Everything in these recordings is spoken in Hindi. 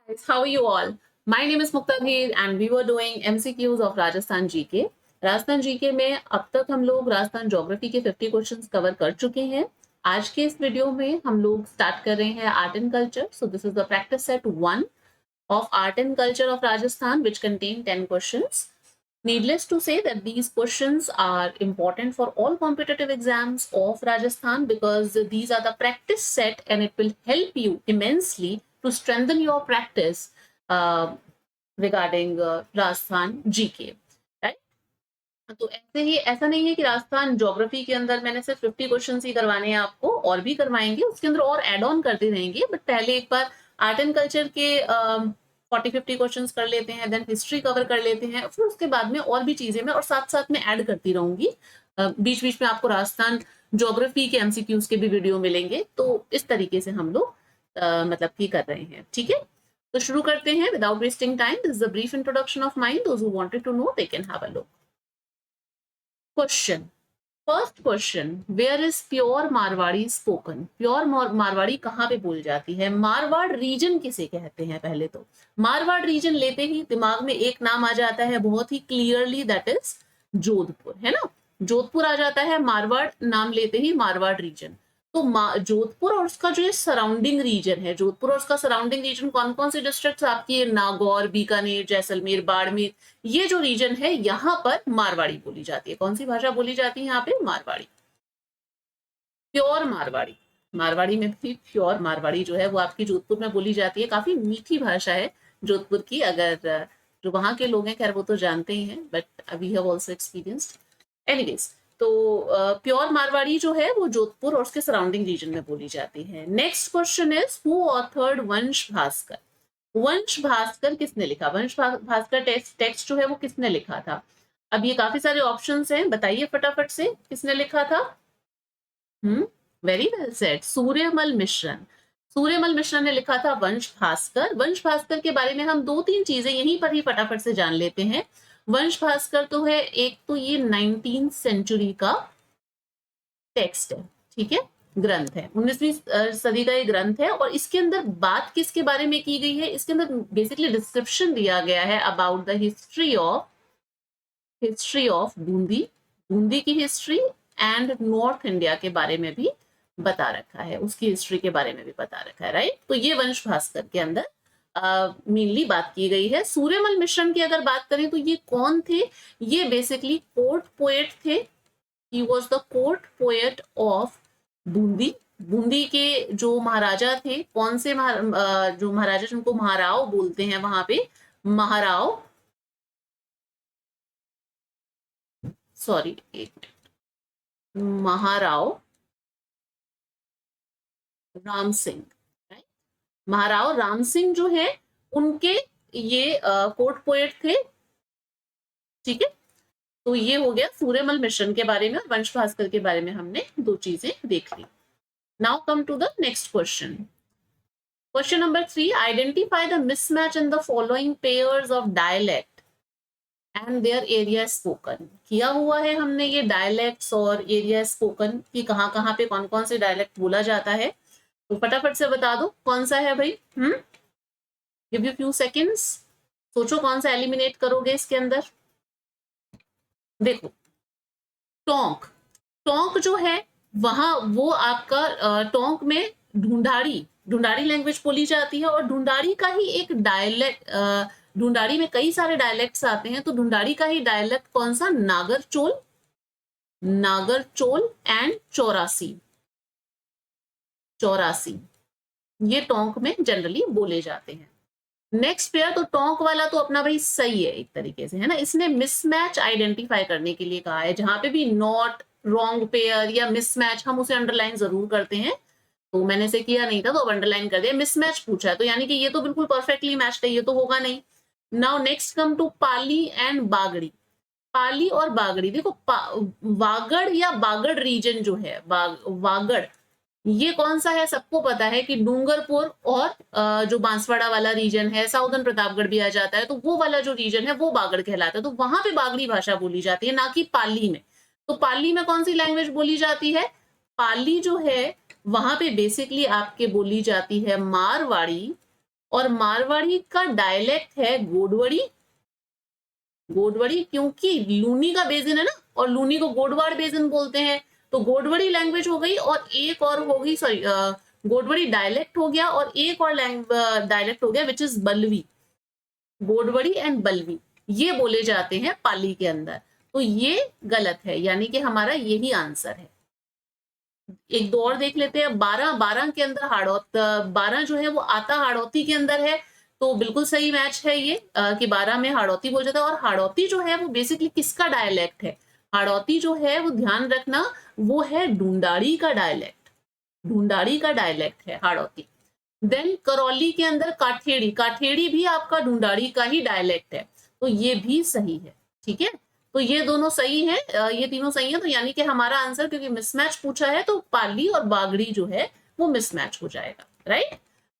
Guys, how are you all? My name is Muktadhir and we were doing MCQs of Rajasthan GK. Rajasthan GK में अब तक हम लोग राजस्थान ज्योग्राफी के 50 क्वेश्चंस कवर कर चुके हैं। आज के इस वीडियो में हम लोग स्टार्ट कर रहे हैं art and culture. So this is the practice set 1 of art and culture of Rajasthan, which contain 10 questions. Needless to say that these questions are important for all competitive exams of Rajasthan because these are the practice set and it will help you immensely to strengthen your practice regarding Rajasthan GK. तो ऐसे ही ऐसा नहीं है कि राजस्थान ज्योग्राफी के अंदर मैंने सिर्फ 50 क्वेश्चंस ही करवाने हैं आपको, और भी करवाएंगे, उसके अंदर और एड ऑन करते रहेंगे। बट पहले एक बार आर्ट एंड कल्चर के 40-50 क्वेश्चंस कर लेते हैं, देन हिस्ट्री कवर कर लेते हैं, फिर उसके बाद में और भी चीजें मैं और साथ साथ में ऐड करती रहूंगी। बीच बीच में आपको राजस्थान ज्योग्राफी के एमसीक्यूज के भी वीडियो मिलेंगे। तो इस तरीके से हम लोग मतलब की कर रहे हैं। ठीक है, तो शुरू करते हैं without wasting time. This is a brief introduction of mine. Those who wanted to know they can have a look. Question, first question, where is pure Marwari spoken? Pure Marwari कहाँ पे बोली जाती है? मारवाड़ रीजन किसे कहते हैं? पहले तो मारवाड़ रीजन लेते ही दिमाग में एक नाम आ जाता है बहुत ही क्लियरली, दैट इज जोधपुर, है ना। जोधपुर आ जाता है मारवाड़ नाम लेते ही, मारवाड़ रीजन। तो जोधपुर और उसका जो ये सराउंडिंग रीजन है, जोधपुर और उसका सराउंडिंग रीजन कौन कौन से डिस्ट्रिक्ट आपकी? नागौर, बीकानेर, जैसलमेर, बाड़मेर, ये जो रीजन है यहाँ पर मारवाड़ी बोली जाती है। कौन सी भाषा बोली जाती है यहाँ पे? मारवाड़ी, प्योर मारवाड़ी। मारवाड़ी में भी प्योर मारवाड़ी जो है वो आपकी जोधपुर में बोली जाती है। काफी मीठी भाषा है जोधपुर की। अगर जो वहां के लोग हैं खैर वो तो जानते ही हैं, but we have also experienced. Anyways, तो प्योर मारवाड़ी जो है वो जोधपुर और उसके सराउंडिंग रीजन में बोली जाती है। Next question is who authored वंश भास्कर? वंश भास्कर किसने लिखा? वंश भास्कर टेक्स्ट जो है वो किसने लिखा था? अब ये काफी सारे ऑप्शंस हैं, बताइए फटाफट से किसने लिखा था? वेरी वेल सेड, सूर्यमल मिश्रण। सूर्यमल मिश्रण ने लिखा था वंश भास्कर। वंश भास्कर के बारे में हम 2-3 चीजें यहीं पर ही फटाफट से जान लेते हैं। वंश भास्कर तो है, एक तो ये 19th सेंचुरी का टेक्स्ट है, ठीक है, ग्रंथ है, 19वीं सदी का ये ग्रंथ है। और इसके अंदर बात किसके बारे में की गई है? इसके अंदर बेसिकली डिस्क्रिप्शन दिया गया है about the history of Bundi, Bundi की हिस्ट्री एंड नॉर्थ इंडिया के बारे में भी बता रखा है, उसकी हिस्ट्री के बारे में भी बता रखा है, राइट। तो ये वंश भास्कर के अंदर मेनली बात की गई है। सूर्यमल मिश्रण की अगर बात करें तो ये कौन थे? ये बेसिकली कोर्ट पोएट थे। He was the court poet of Bundi. Bundi के जो महाराजा थे, कौन से जो महाराजा जिनको महाराव बोलते हैं वहां पे, महाराव, सॉरी एक महाराव राम सिंह, महाराव राम सिंह जो है उनके ये कोर्ट पोएट थे, ठीक है। तो ये हो गया सूर्यमल मिश्रण के बारे में, और वंश भास्कर के बारे में हमने 2 चीजें देख ली। Now come to the next question. Question number 3. Identify the mismatch in the following pairs of dialect and their area spoken. किया हुआ है हमने ये dialects और area spoken कि कहाँ कहाँ पे कौन कौन से dialect बोला जाता है। तो फटाफट से बता दो कौन सा है भाई। Give you few seconds. सोचो कौन सा एलिमिनेट करोगे इसके अंदर। देखो, टोंक, टोंक जो है वहां वो आपका टोंक में ढूंढाड़ी लैंग्वेज बोली जाती है, और ढूंढाड़ी का ही एक डायलेक्ट, ढूंढाड़ी में कई सारे डायलेक्ट्स आते हैं, तो ढूंढाड़ी का ही डायलेक्ट कौन सा? नागरचोल एंड चौरासी, ये टोंक में जनरली बोले जाते हैं। नेक्स्ट पेयर, तो टोंक वाला तो अपना भाई सही है एक तरीके से, है ना। इसने मिसमैच आइडेंटिफाई करने के लिए कहा है, जहां पे भी नॉट, रॉन्ग पेयर या मिसमैच, हम उसे अंडरलाइन जरूर करते हैं। तो मैंने इसे किया नहीं था तो अब अंडरलाइन कर दिया। मिसमैच पूछा है तो यानी कि ये तो बिल्कुल परफेक्टली मैच्ड है, ये तो होगा नहीं। Now next come to Pali and Bagri. Pali और बागड़ी, देखो वागड़ या बागड़ रीजन जो है, वागड़, ये कौन सा है? सबको पता है कि डूंगरपुर और जो बांसवाड़ा वाला रीजन है, साउदर्न प्रतापगढ़ भी आ जाता है, तो वो वाला जो रीजन है वो बागड़ कहलाता है। तो वहां पे बागड़ी भाषा बोली जाती है, ना कि पाली में। तो पाली में कौन सी लैंग्वेज बोली जाती है? पाली जो है वहां पे बेसिकली आपके बोली जाती है मारवाड़ी और मारवाड़ी का डायलेक्ट है गोडवड़ी। गोडवड़ी क्योंकि लूनी का बेसिन है ना, और लूनी को गोडवाड़ बेसिन बोलते हैं, तो गोडवड़ी लैंग्वेज हो गई, और एक और होगी, सॉरी, गोडवड़ी डायलेक्ट हो गया, और एक और डायलेक्ट हो गया which is Balvi. गोडवड़ी and Balvi ये बोले जाते हैं पाली के अंदर, तो ये गलत है, यानी कि हमारा यही आंसर है। एक दो और देख लेते हैं। 12 12 के अंदर 12 जो है वो आता हाड़ौती के अंदर है, तो बिल्कुल सही मैच है ये, कि 12 में हाड़ौती बोल जाता है। और हाड़ौती जो है वो बेसिकली किसका डायलेक्ट है? हाड़ौती जो है वो ध्यान रखना, वो है ढूंढाड़ी का डायलेक्ट। ढूंढाड़ी का डायलेक्ट है हाड़ौती। देन करौली के अंदर काठेड़ी, काठेड़ी भी आपका ढूंढाड़ी का ही डायलेक्ट है, तो ये भी सही है। ठीक है, तो ये दोनों सही है, ये तीनों सही है, तो यानी कि हमारा आंसर, क्योंकि मिसमैच पूछा है तो पाली और बागड़ी जो है वो मिसमैच हो जाएगा। Right,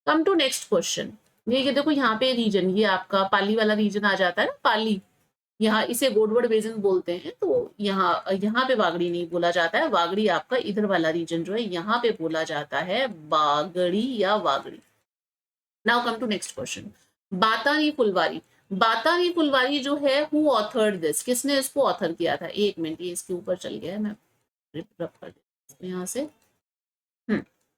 come to next question. ये देखो यहाँ पे रीजन, ये आपका पाली वाला रीजन आ जाता है ना, पाली, यहाँ इसे गोडवड़ बेसिन बोलते हैं, तो यहाँ पे बागड़ी नहीं बोला जाता है, बागड़ी आपका इधर वाला रीजन जो है यहाँ पे बोला जाता है बागड़ी या Vagri. Now come to next question. बातानी फुलवारी, बातानी फुलवारी जो है हु ऑथर्ड दिस, किसने इसको ऑथर किया था? एक मिनट, ये इसके ऊपर चल गया है, मैं रब कर देती हूँ यहाँ से।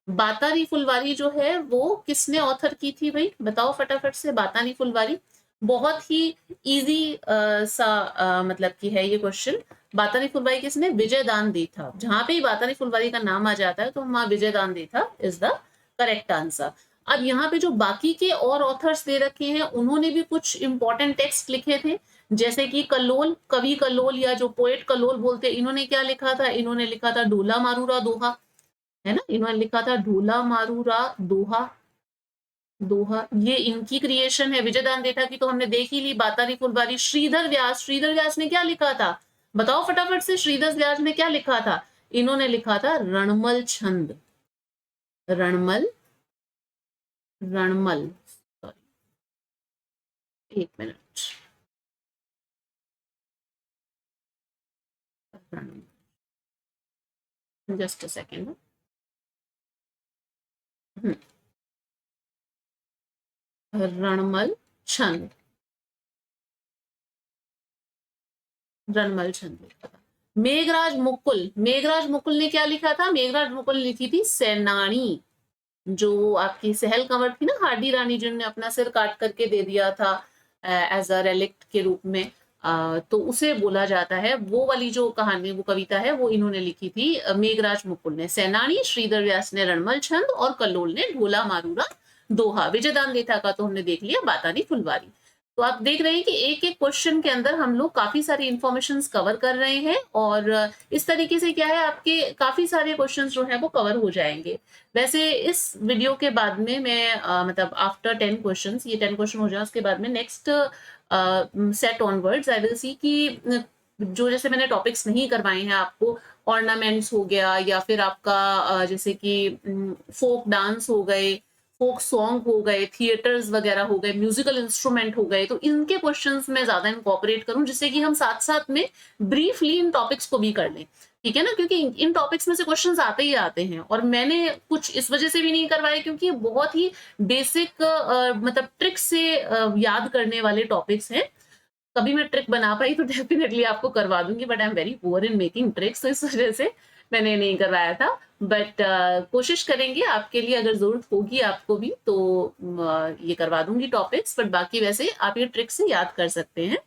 बातानी फुलवारी जो है वो किसने ऑथर की थी भाई, बताओ फटाफट से। बातानी फुलवारी बहुत ही इजी मतलब की है ये क्वेश्चन। बातानी फुलवारी किसने? विजय दान देथा। जहां पे ही बातानी फुलवारी का नाम आ जाता है तो वहां विजय दान Detha is the correct answer. अब यहाँ पे जो बाकी के और ऑथर्स दे रखे हैं उन्होंने भी कुछ इंपॉर्टेंट टेक्स्ट लिखे थे, जैसे कि कल्लोल, कवि कल्लोल या जो पोएट कल्लोल बोलते हैं, इन्होंने क्या लिखा था? इन्होंने लिखा था ढोला मारूरा दोहा, है ना, इन्होंने लिखा था ढोला मारूरा दोहा। दोहा ये इनकी क्रिएशन है। विजयदान देथा की तो हमने देख ही ली। बातानी फुलवारी, श्रीधर व्यास, श्रीधर व्यास ने क्या लिखा था? बताओ फटाफट से, श्रीधर व्यास ने क्या लिखा था? इन्होंने लिखा था रणमल छंद। रणमल, रणमल, सॉरी, एक minute, just a second. Ranmal छंद, रणमल छंद लिखा था। मेघराज मुकुल, मेघराज मुकुल ने क्या लिखा था? मेघराज मुकुल ने लिखी थी सेनानी। जो आपकी सहल कंवर थी ना, हाडी रानी, जिन्होंने अपना सिर काट करके दे दिया था एज अ रेलिक्ट के रूप में, तो उसे बोला जाता है, वो वाली जो कहानी, वो कविता है, वो इन्होंने लिखी थी मेघराज मुकुल ने। सेनानी, श्रीधर व्यास ने रणमल छंद, और कल्लोल ने ढोला मारूरा दोहा। विजयदान देथा का तो हमने देख लिया, बातानी फुलवारी। तो आप देख रहे हैं कि एक एक क्वेश्चन के अंदर हम लोग काफी सारी इंफॉर्मेशन कवर कर रहे हैं, और इस तरीके से क्या है, आपके काफी सारे क्वेश्चन जो है वो कवर हो जाएंगे। वैसे इस वीडियो के बाद में मैं मतलब आफ्टर 10 क्वेश्चंस, ये 10 क्वेश्चन हो जाए उसके बाद में next set onwards I will see कि जो जैसे मैंने टॉपिक्स नहीं करवाए हैं आपको, ऑर्नामेंट्स हो गया, या फिर आपका जैसे कि फोक डांस हो गए, फोक सॉन्ग हो गए, थिएटर्स वगैरह हो गए, म्यूजिकल इंस्ट्रूमेंट हो गए, तो इनके क्वेश्चंस में ज्यादा इनकॉर्पोरेट करूं, जिससे कि हम साथ साथ में ब्रीफली इन टॉपिक्स को भी कर लें। ठीक है ना, क्योंकि इन टॉपिक्स में से क्वेश्चंस आते ही आते हैं, और मैंने कुछ इस वजह से भी नहीं करवाए क्योंकि ये बहुत ही बेसिक मतलब ट्रिक से याद करने वाले टॉपिक्स हैं। कभी मैं ट्रिक बना पाई तो डेफिनेटली आपको करवा दूंगी, but I am very poor in making tricks, तो इस वजह से मैंने नहीं करवाया था। बट कोशिश करेंगे आपके लिए, अगर जरूरत होगी आपको भी तो ये करवा दूंगी टॉपिक्स, बट बाकी वैसे आप ये ट्रिक से याद कर सकते हैं।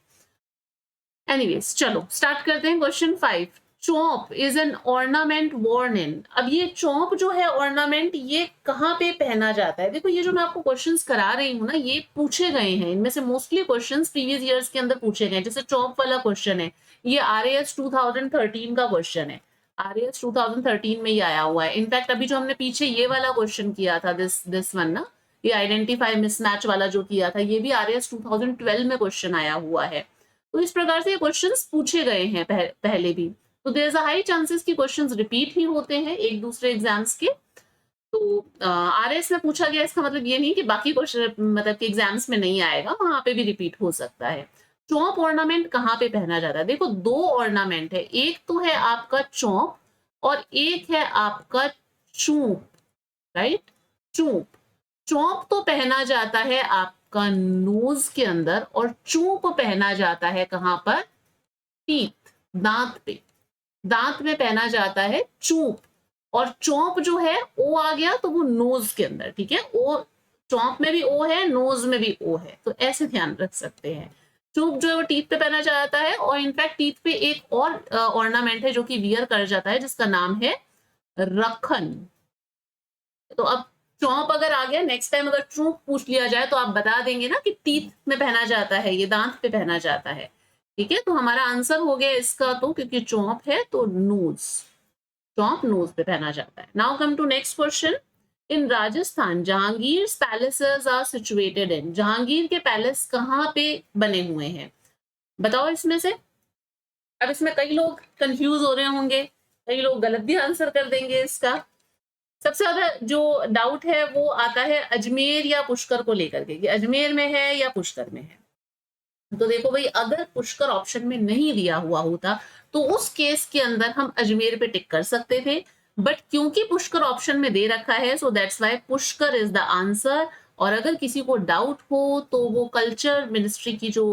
एनीवेज, चलो स्टार्ट करते हैं। क्वेश्चन 5, चौप इज एन ऑर्नामेंट वॉर्न इन। अब ये चौप जो है ऑर्नामेंट, ये कहाँ पे पहना जाता है? देखो, ये जो मैं आपको क्वेश्चंस करा रही हूँ ना, ये पूछे गए हैं, इनमें से मोस्टली क्वेश्चंस प्रीवियस ईयर्स के अंदर पूछे गए हैं। जैसे चौप वाला क्वेश्चन है, ये RAS 2013 का क्वेश्चन है, RAS 2013 में ही आया हुआ है। इनफैक्ट अभी जो हमने पीछे ये वाला क्वेश्चन किया था, दिस वन ना, ये आइडेंटिफाई मिसमैच वाला जो किया था, ये भी RAS 2012 में क्वेश्चन आया हुआ है। तो इस प्रकार से क्वेश्चंस पूछे गए हैं पहले भी, तो there is a high chances कि क्वेश्चंस रिपीट ही होते हैं एक दूसरे एग्जाम्स के। तो RS में पूछा गया, इसका मतलब ये नहीं कि बाकी क्वेश्चन मतलब कि एग्जाम्स में नहीं आएगा, वहां पे भी रिपीट हो सकता है। चौप ऑर्नामेंट कहाँ पे पहना जाता है? देखो, दो ऑर्नामेंट है, एक तो है आपका चौप और एक है आपका चूप, राइट, चूप। चौंप तो पहना जाता है आपका नोज के अंदर और चूप पहना जाता है कहाँ पर? टीथ, दांत पे। दांत में पहना जाता है चूप, और चौंप जो है ओ आ गया तो वो नोज के अंदर, ठीक है। ओ, चौंप में भी ओ है, नोज में भी ओ है, तो ऐसे ध्यान रख सकते हैं। चूप जो है वो टीथ पे पहना जाता है, और इनफैक्ट टीथ पे एक और ऑर्नामेंट है जो कि वियर कर जाता है, जिसका नाम है रखन। तो अब चौंप अगर आ गया, नेक्स्ट टाइम अगर चूप पूछ लिया जाए तो आप बता देंगे ना कि टीथ में पहना जाता है, ये दांत पे पहना जाता है, ठीक है। तो हमारा आंसर हो गया इसका, तो क्योंकि चौंप है तो नोज, चौंप नोज पे पहना जाता है। Now come to next question. In Rajasthan Jahangir palaces are situated in, Jahangir के पैलेस कहाँ पे बने हुए हैं, बताओ इसमें से। अब इसमें कई लोग कंफ्यूज हो रहे होंगे, कई लोग गलत भी आंसर कर देंगे इसका। सबसे ज्यादा जो डाउट है वो आता है अजमेर या पुष्कर को लेकर के, कि अजमेर में है या पुष्कर में है। तो देखो भाई, अगर पुष्कर ऑप्शन में नहीं दिया हुआ होता तो उस केस के अंदर हम अजमेर पे टिक कर सकते थे, बट क्योंकि पुष्कर ऑप्शन में दे रखा है, so that's why Pushkar is the answer. और अगर किसी को डाउट हो तो वो कल्चर मिनिस्ट्री की जो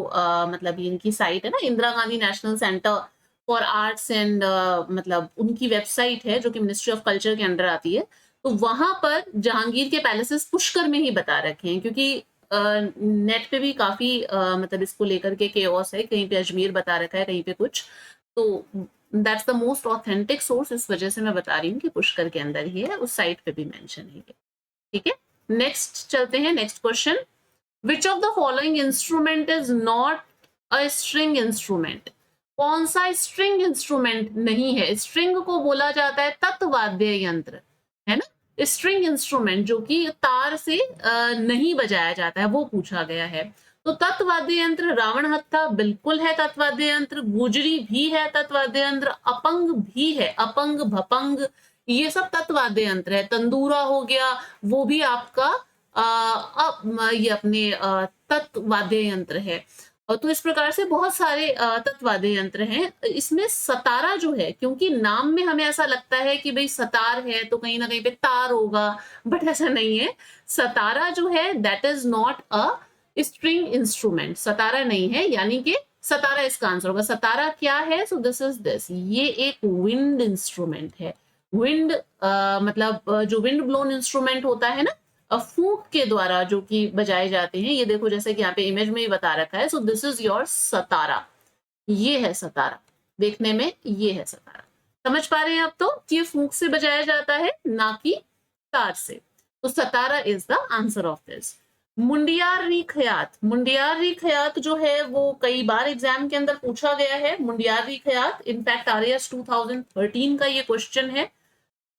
मतलब इनकी साइट है ना, Indira Gandhi national centre for arts and मतलब उनकी वेबसाइट है जो कि मिनिस्ट्री ऑफ कल्चर के अंडर आती है, तो वहां पर जहांगीर के पैलेसेस पुष्कर में ही बता रखे हैं, क्योंकि नेट पे भी काफी मतलब इसको लेकर के केओस है, कहीं पे अजमेर बता रखा है, कहीं पे कुछ, तो that's the most authentic source, इस वजह से मैं बता रही हूँ कि पुष्कर के अंदर ही है, उस साइट पे भी मेंशन है ये, ठीक है। नेक्स्ट चलते हैं, next question. Which of the following instrument is not a string instrument, कौन सा स्ट्रिंग इंस्ट्रूमेंट नहीं है? स्ट्रिंग को बोला जाता है तत्वाद्य यंत्र, है ना। स्ट्रिंग इंस्ट्रूमेंट जो कि तार से नहीं बजाया जाता है वो पूछा गया है। तो तत्वाद्य यंत्र रावण हत्था बिल्कुल है तत्वाद्य यंत्र, गुजरी भी है तत्वाद्य यंत्र, अपंग भी है, अपंग भपंग ये सब तत्वाद्य यंत्र है। तंदूरा हो गया, वो भी आपका ये अपने तत्वाद्य यंत्र है। तो इस प्रकार से बहुत सारे तत्वाद्य यंत्र हैं। इसमें सतारा जो है, क्योंकि नाम में हमें ऐसा लगता है कि भाई सतार है तो कहीं ना कहीं पे तार होगा, बट ऐसा नहीं है। सतारा जो है that is not a string instrument, satara नहीं है, यानी कि सतारा इसका आंसर होगा। सतारा क्या है? सो दिस इज दिस, ये एक विंड इंस्ट्रूमेंट है। विंड मतलब जो विंड ब्लोन इंस्ट्रूमेंट होता है ना, फूंक के द्वारा जो कि बजाए जाते हैं, ये देखो जैसे कि यहाँ पे इमेज में ही बता रखा है। सो दिस इज योर सतारा, ये है सतारा, देखने में ये है सतारा। समझ पा रहे हैं आप तो कि ये फूंक से बजाया जाता है ना कि तार से। तो satara is the answer of this. Mundiyari Khyat, Mundiyari Khyat जो है वो कई बार एग्जाम के अंदर पूछा गया है। मुंडियारी खयात इनफैक्ट आरएएस 2013 का ये क्वेश्चन है,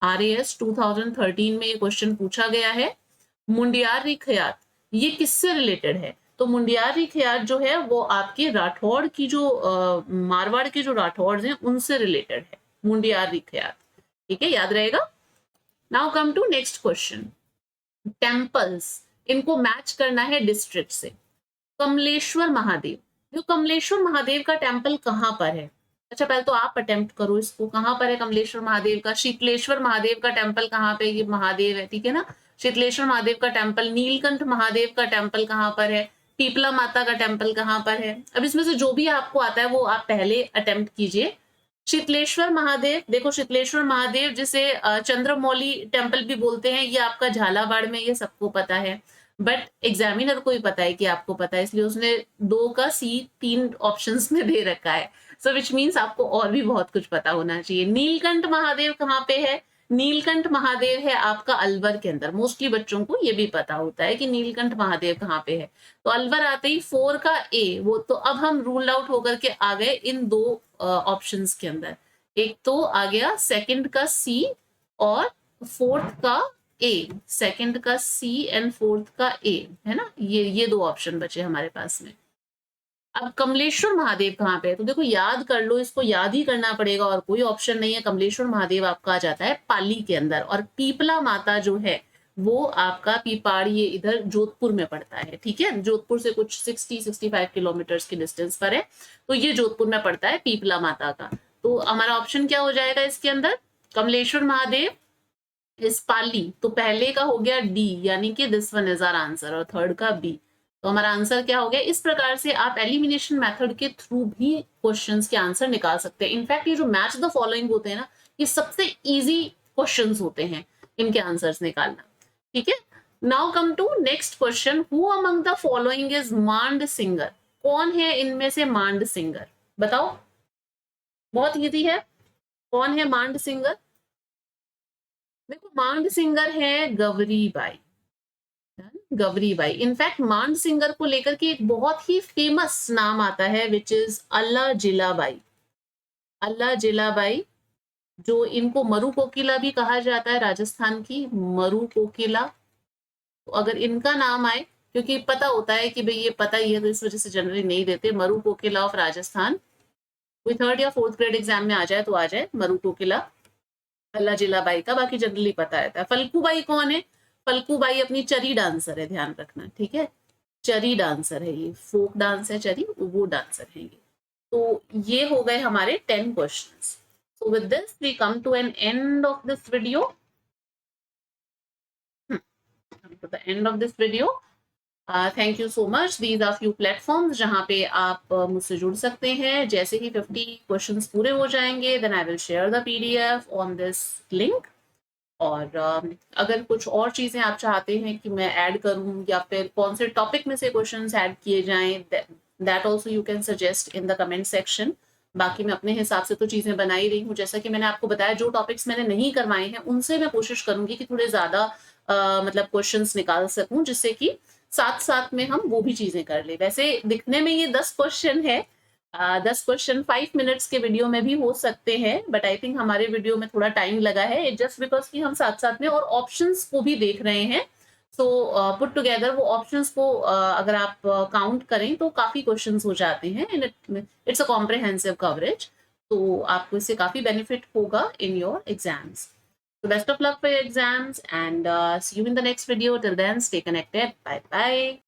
आरएएस 2013 में ये क्वेश्चन पूछा गया है। मुंडियारी खयात ये किससे रिलेटेड है? तो मुंडियारी खयात जो है वो आपके राठौड़ की जो मारवाड़ के जो राठौड़ हैं उनसे रिलेटेड है मुंडियारी खयात, ठीक है, याद रहेगा। Now come to next question. Temples, इनको मैच करना है डिस्ट्रिक्ट से। कमलेश्वर महादेव, जो कमलेश्वर महादेव का टेम्पल कहाँ पर है? अच्छा पहले तो आप अटेम्प्ट करो इसको, कहाँ पर है कमलेश्वर महादेव का? शीतलेश्वर महादेव का टेम्पल कहाँ पे? ये महादेव है, ठीक है ना, शीतलेश्वर महादेव का टेम्पल। नीलकंठ महादेव का टेम्पल कहाँ पर है? पीपला माता का टेम्पल कहाँ पर है? अब इसमें से जो भी आपको आता है वो आप पहले अटेम्प्ट कीजिए। शीतलेश्वर महादेव, देखो शीतलेश्वर महादेव जिसे चंद्रमौली टेम्पल भी बोलते हैं, ये आपका झालावाड़ में, ये सबको पता है, बट एग्जामिनर को ही पता है कि आपको पता है, इसलिए उसने 2 का सी 3 ऑप्शंस में दे रखा है। सो विच मीन्स आपको और भी बहुत कुछ पता होना चाहिए। नीलकंठ महादेव कहाँ पे है? नीलकंठ महादेव है आपका अलवर के अंदर। मोस्टली बच्चों को ये भी पता होता है कि नीलकंठ महादेव कहाँ पे है। तो अलवर आते ही 4 का ए, वो तो अब हम रूल आउट होकर के आ गए इन 2 ऑप्शंस के अंदर। एक तो आ गया सेकंड का सी और फोर्थ का ए, सेकंड का सी एंड फोर्थ का ए, है ना, ये 2 ऑप्शन बचे हमारे पास में। अब कमलेश्वर महादेव कहाँ पे है? तो देखो याद कर लो, इसको याद ही करना पड़ेगा और कोई ऑप्शन नहीं है। कमलेश्वर महादेव आपका आ जाता है पाली के अंदर, और पीपला माता जो है वो आपका पीपाड़ी, ये इधर जोधपुर में पड़ता है, ठीक है, जोधपुर से कुछ 60-65 किलोमीटर की डिस्टेंस पर है, तो ये जोधपुर में पड़ता है पीपला माता का। तो हमारा ऑप्शन क्या हो जाएगा इसके अंदर? कमलेश्वर महादेव इज पाली, तो पहले का हो गया डी, यानी कि this one is our answer, और थर्ड का बी। तो हमारा आंसर क्या हो गया? इस प्रकार से आप एलिमिनेशन मेथड के थ्रू भी क्वेश्चंस के आंसर निकाल सकते हैं। इनफैक्ट ये जो मैच द फॉलोइंग होते हैं ना, ये सबसे इजी क्वेश्चंस होते हैं इनके आंसर्स निकालना। ठीक है, now come to next question, who among the following is Maand singer? कौन है इनमें से मांड सिंगर? बताओ, बहुत इजी है। कौन है मांड सिंगर? देखो, मांड सिंगर है गवरी बाई, गवरी बाई। इनफैक्ट मांड सिंगर को लेकर के एक बहुत ही फेमस नाम आता है, विच इज अल्लाह जिलाबाई। अल्लाह जिलाबाई, जो इनको मरु कोकिला भी कहा जाता है, राजस्थान की मरु कोकिला। तो अगर इनका नाम आए, क्योंकि पता होता है कि भाई ये पता ही है, तो इस वजह से जनरली नहीं देते, मरु कोकिला ऑफ राजस्थान। कोई थर्ड या फोर्थ ग्रेड एग्जाम में आ जाए तो आ जाए मरु कोकिला अल्लाह जिलाबाई का, बाकी जनरली पता रहता है। फल्कूबाई कौन है? फल्कूबाई अपनी चरी डांसर है, ध्यान रखना, ठीक है। चरी डांसर है, ये फोक डांस है चरी, वो डांसर है ये। तो ये हो गए हमारे 10 questions. So with this we come to an end of this video. Come to the end of this video. Thank you so much. These are few platforms जहाँ पे आप मुझसे जुड़ सकते हैं। जैसे ही 50 क्वेश्चंस पूरे हो जाएंगे, then I will share the PDF on this link. और अगर कुछ और चीजें आप चाहते हैं कि मैं ऐड करूं, या फिर कौन से टॉपिक में से क्वेश्चंस ऐड किए जाएं, that also you can suggest in the comment section. बाकी मैं अपने हिसाब से तो चीजें बना ही रही हूँ। जैसा कि मैंने आपको बताया, जो टॉपिक्स मैंने नहीं करवाए हैं उनसे मैं कोशिश करूंगी कि थोड़े ज्यादा मतलब क्वेश्चंस निकाल सकूं, जिससे कि साथ साथ में हम वो भी चीजें कर ले। वैसे दिखने में ये 10 क्वेश्चन है, 10 क्वेश्चन 5 मिनट्स के वीडियो में भी हो सकते हैं, बट आई थिंक हमारे वीडियो में थोड़ा टाइम लगा है, जस्ट बिकॉज कि हम साथ साथ में और ऑप्शंस को भी देख रहे हैं। सो पुट टुगेदर वो ऑप्शंस को अगर आप काउंट करें तो काफी क्वेश्चंस हो जाते हैं, and it's a comprehensive coverage. तो आपको इससे काफी बेनिफिट होगा in your exams. So best of luck for your exams, and see you in the next video. Till then, stay connected. Bye bye.